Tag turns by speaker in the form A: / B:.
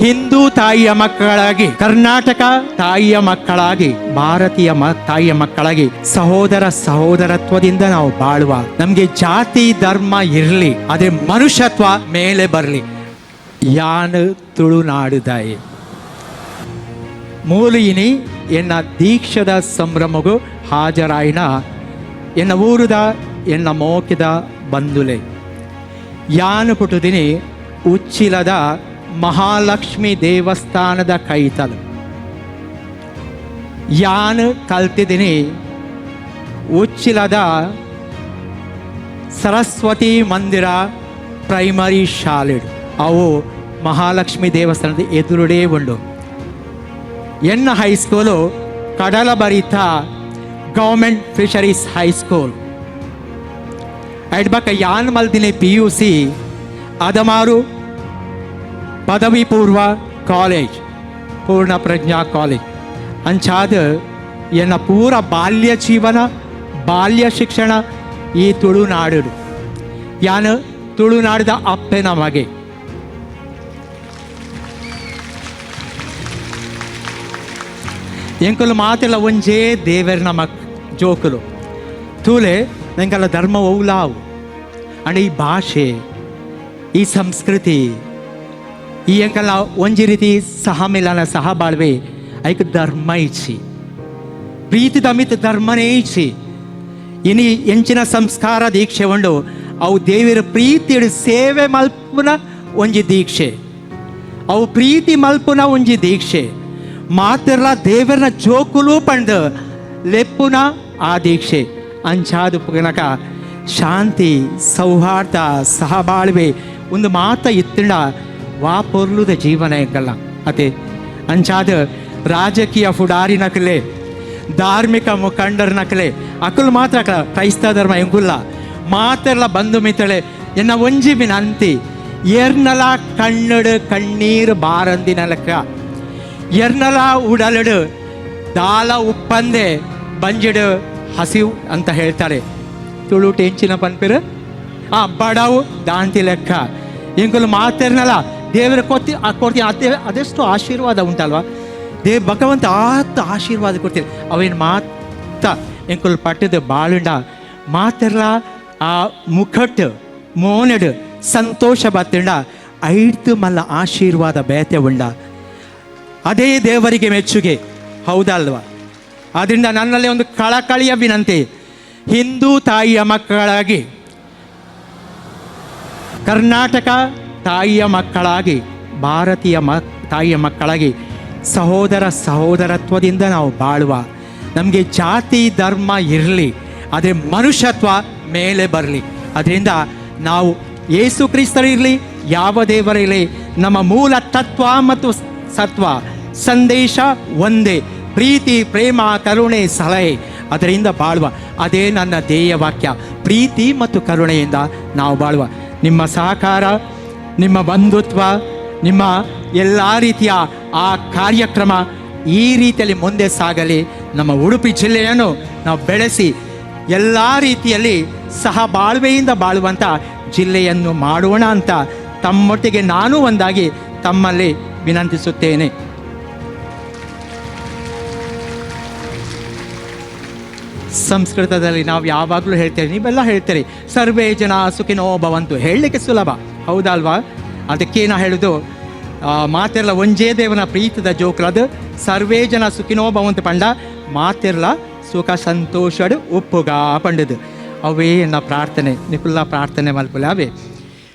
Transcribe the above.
A: ಹಿಂದೂ ತಾಯಿಯ ಮಕ್ಕಳಾಗಿ, ಕರ್ನಾಟಕ ತಾಯಿಯ ಮಕ್ಕಳಾಗಿ, ಭಾರತೀಯ ತಾಯಿಯ ಮಕ್ಕಳಾಗಿ ಸಹೋದರ ಸಹೋದರತ್ವದಿಂದ ನಾವು ಬಾಳುವ. ನಮ್ಗೆ ಜಾತಿ ಧರ್ಮ ಇರಲಿ, ಅದೇ ಮನುಷ್ಯತ್ವ ಮೇಲೆ ಬರಲಿ. ಯಾನ್ ತುಳುನಾಡುದಾಯಿ ಮೂಲಿಯಿನಿ ಎನ್ನ ದೀಕ್ಷದ ಸಂಭ್ರಮಗೂ ಹಾಜರಾಯಿನ ಎನ್ನ ಊರುದ ಎನ್ನ ಮೋಕಿದ ಬಂದುಲೆ. ಯಾನು ಪುಟುದಿನಿ ಉಚ್ಚಿಲದ ಮಹಾಲಕ್ಷ್ಮಿ ದೇವಸ್ಥಾನದ ಕೈತಲು. ಯಾನ್ ಕಲ್ತಿದ್ದೀನಿ ಉಚ್ಚಿಲದ ಸರಸ್ವತಿ ಮಂದಿರ ಪ್ರೈಮರಿ ಶಾಲೆ. ಅವು ಮಹಾಲಕ್ಷ್ಮಿ ದೇವಸ್ಥಾನದ ಎದುರುಡೇ ಉಂಡು. ಎನ್ನ ಹೈಸ್ಕೂಲು ಕಡಲಭರಿತ ಗೌರ್ಮೆಂಟ್ ಫಿಶರೀಸ್ ಹೈಸ್ಕೂಲ್. ಅಡ್ಬಕ ಯಾನ್ ಮಲ್ದಿನಿ PUC ಅದಮಾರು ಪದವಿ ಪೂರ್ವ ಕಾಲೇಜ್, ಪೂರ್ಣ ಪ್ರಜ್ಞಾ ಕಾಲೇಜ್ ಅಂಚಾದ ಎನ್ನ ಪೂರ ಬಾಲ್ಯ ಜೀವನ, ಬಾಲ್ಯ ಶಿಕ್ಷಣ ಈ ತುಳುನಾಡು. ಯಾನು ತುಳುನಾಡಿದ ಅಪ್ಪೆನ ಮಗೆ. ಎಂಕುಲು ಮಾತೆಲ್ಲ ಒಂಜೇ ದೇವರ ಮಕ್ ಜೋಕುಲು ತೂಲೆ ನಂಗೆಲ್ಲ ಧರ್ಮ ಓಲಾವು ಅಂಡ್ ಈ ಭಾಷೆ, ಈ ಸಂಸ್ಕೃತಿ, ಈ ಎಂಕಲ್ಲ ಒಂಜಿ ರೀತಿ ಸಹಮಿಲನ ಸಹಬಾಳ್ವೆ ಐಕ್ ಧರ್ಮ ಇಚ್ಚಿ, ಪ್ರೀತಿ ದಮಿತ್ ಧರ್ಮನೇ ಇಚ್ಚಿ. ಇನಿ ಎಂಚಿನ ಸಂಸ್ಕಾರ ದೀಕ್ಷೆ ಉಂಡು ಅವು ದೇವರ ಪ್ರೀತಿ ಸೇವೆ ಮಲ್ಪುನ ಒಂಜಿ ದೀಕ್ಷೆ, ಅವು ಪ್ರೀತಿ ಮಲ್ಪುನ ಒಂಜಿ ದೀಕ್ಷೆ. ಮಾತಿರ್ಲ ದೇವರನ್ನ ಜೋಕುಲು ಪಂಡ್ ಲೆಪ್ಪುನ ಆ ದೀಕ್ಷೆ. ಅಂಚಾದು ಪುನಕ ಶಾಂತಿ, ಸೌಹಾರ್ದ, ಸಹಬಾಳ್ವೆ ಒಂದು ಮಾತ ಇತ್ತಿಂಡ ವಾಪೊರ್ಲುದ ಜೀವನ ಎಂಕಲ್ಲ ಅತೆ. ಅಂಚಾದ ರಾಜಕೀಯ ಫುಡಾರಿನಕಲೆ, ಧಾರ್ಮಿಕ ಮುಖಂಡರ್ನಕಲೆ ಅಕುಲು ಮಾತ್ರ ಕ್ರೈಸ್ತ ಧರ್ಮ ಎಂಗುಲ್ಲ ಮಾತೆರ್ಲ ಬಂಧು ಮಿತ್ರಳೆ ಎನ್ನ ಒಂಜಿ ಬಿನಂತಿ ಎರ್ನಲ ಕಣ್ಣಡು ಕಣ್ಣೀರು ಬಾರಂದಿನ ಲೆಕ್ಕ, ಎರ್ನಲ ಉಡಲಡು ದಾಲ ಉಪ್ಪಂದೆ ಬಂಜಿಡು ಹಸಿವು ಅಂತ ಹೇಳ್ತಾರೆ. ತುಳು ಟೆಂಚಿನ ಪನ್ಪಿರು ಬಡವು ದಾಂತಿ ಲೆಕ್ಕ. ಎಂಕುಲು ಮಾತೆರ್ನಲ ದೇವರ ಕೊಡ್ತೀನಿ ಅದೆಷ್ಟು ಆಶೀರ್ವಾದ ಉಂಟಲ್ವಾ. ಭಗವಂತ ಆತ ಆಶೀರ್ವಾದ ಕೊಡ್ತೀರಿ. ಅವೇನು ಮಾತ ಎಂಕುಲು ಪಟ್ಟದ ಬಾಳುಂಡ ಮಾತೆರ್ಲ ಆ ಮುಖಟ್ ಮೋನಡು ಸಂತೋಷ ಬತ್ತಿಂಡ ಐದು ಮಲ್ಲ ಆಶೀರ್ವಾದ ಬೇತೆ ಉಂಡ. ಅದೇ ದೇವರಿಗೆ ಮೆಚ್ಚುಗೆ, ಹೌದಲ್ವಾ? ಅದರಿಂದ ನನ್ನಲ್ಲಿ ಒಂದು ಕಳಕಳಿಯ ವಿನಂತಿ, ಹಿಂದೂ ತಾಯಿಯ ಮಕ್ಕಳಾಗಿ, ಕರ್ನಾಟಕ ತಾಯಿಯ ಮಕ್ಕಳಾಗಿ, ಭಾರತೀಯ ತಾಯಿಯ ಮಕ್ಕಳಾಗಿ ಸಹೋದರ ಸಹೋದರತ್ವದಿಂದ ನಾವು ಬಾಳುವ. ನಮಗೆ ಜಾತಿ ಧರ್ಮ ಇರಲಿ, ಆದರೆ ಮನುಷ್ಯತ್ವ ಮೇಲೆ ಬರಲಿ. ಅದರಿಂದ ನಾವು ಯೇಸು ಕ್ರಿಸ್ತರಿರಲಿ, ಯಾವ ದೇವರಿರಲಿ, ನಮ್ಮ ಮೂಲ ತತ್ವ ಮತ್ತು ಸತ್ವ ಸಂದೇಶ ಒಂದೇ, ಪ್ರೀತಿ ಪ್ರೇಮ ಕರುಣೆ ಸಲಹೆ. ಅದರಿಂದ ಬಾಳುವ. ಅದೇ ನನ್ನ ಧ್ಯೇಯ ವಾಕ್ಯ, ಪ್ರೀತಿ ಮತ್ತು ಕರುಣೆಯಿಂದ ನಾವು ಬಾಳುವ. ನಿಮ್ಮ ಸಹಕಾರ, ನಿಮ್ಮ ಬಂಧುತ್ವ, ನಿಮ್ಮ ಎಲ್ಲ ರೀತಿಯ ಆ ಕಾರ್ಯಕ್ರಮ ಈ ರೀತಿಯಲ್ಲಿ ಮುಂದೆ ಸಾಗಲಿ. ನಮ್ಮ ಉಡುಪಿ ಜಿಲ್ಲೆಯನ್ನು ನಾವು ಬೆಳೆಸಿ ಎಲ್ಲ ರೀತಿಯಲ್ಲಿ ಸಹಬಾಳ್ವೆಯಿಂದ ಬಾಳುವಂಥ ಜಿಲ್ಲೆಯನ್ನು ಮಾಡೋಣ ಅಂತ ತಮ್ಮೊಟ್ಟಿಗೆ ನಾನು ಒಂದಾಗಿ ತಮ್ಮಲ್ಲಿ ವಿನಂತಿಸುತ್ತೇನೆ. ಸಂಸ್ಕೃತದಲ್ಲಿ ನಾವು ಯಾವಾಗಲೂ ಹೇಳ್ತೇವೆ, ನೀವೆಲ್ಲ ಹೇಳ್ತೀರಿ ಸರ್ವೇ ಜನ ಸುಖಿನೋ ಭವಂತು. ಹೇಳಲಿಕ್ಕೆ ಸುಲಭ, ಹೌದಲ್ವಾ? ಅದಕ್ಕೇನು ಹೇಳೋದು, ಮಾತೆರ್ಲ ಒಂಜೇ ದೇವನ ಪ್ರೀತಿದ ಜೋಕ್ಲದು ಸರ್ವೇ ಜನ ಸುಖಿನೋ ಭವಂತು ಪಂಡ ಮಾತೆರ್ಲ ಸುಖ ಸಂತೋಷಡು ಉಪ್ಪುಗಾ ಪಂಡದು. ಅವೇ ನನ್ನ ಪ್ರಾರ್ಥನೆ, ನಿಕುಲ್ಲ ಪ್ರಾರ್ಥನೆ ಮಲ್ಪುಲೆ ಅವೇ.